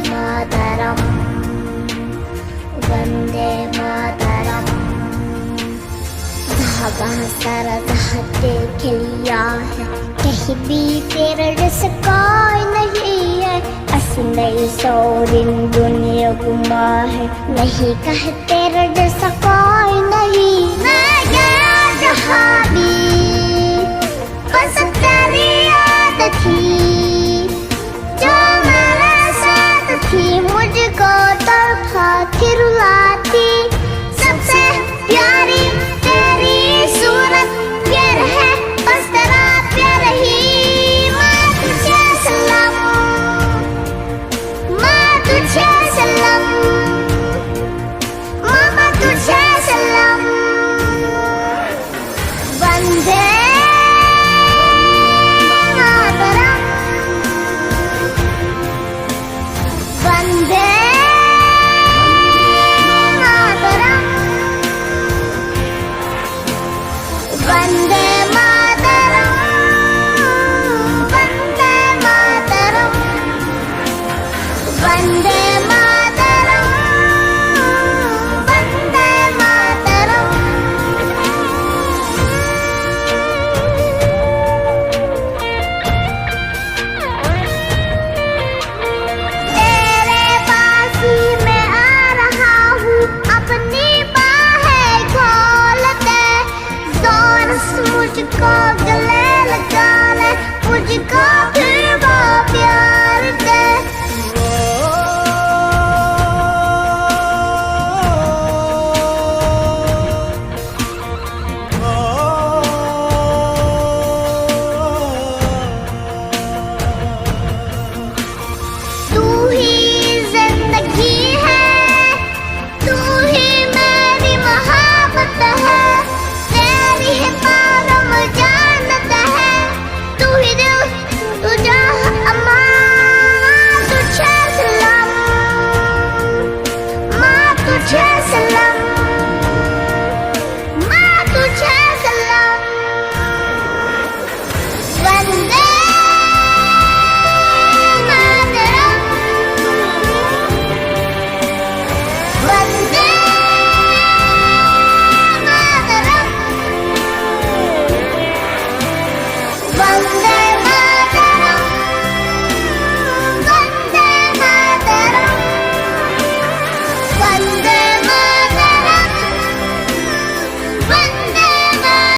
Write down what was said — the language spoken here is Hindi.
मातरम, वंदे मातरम। धागा सारा चाहते खिलिया है, कहीं भी तेरे जैसा कोई नहीं है। असली सोरिन दुनिया गुमा है, नहीं कहे तेरे जैसा कोई नहीं। मैं गया जहाँ भी बस तेरी याद थी, जो मेरे साथ थी मुझको तड़पाती रुलाती। सबसे प्यारी तेरी सूरत प्यार है, बस तेरा प्यार ही। माँ तुझे सलाम, माँ तुझे सलाम, मामा तुझे सलाम। वंदे मातरम, वंदे मातरम, वंदे मातरम, वंदे मातरम, वंदे मातरम, वंदे मातरम। तेरे पास ही मैं आ रहा हूँ, अपनी बाहें खोल दे। जोर से मुझको गले लगा ले, मुझको फिर वो प्यार दे। तू ही जिंदगी है, तू ही मेरी मोहब्बत है। तेरी ही पागम जानत है, तू ही दिल तुझा अम्मां। तुझे सलाम, माँ तुझे सलाम, माँ तुझे सलाम। वंदे मातरम, वंदे मातरम, वंदे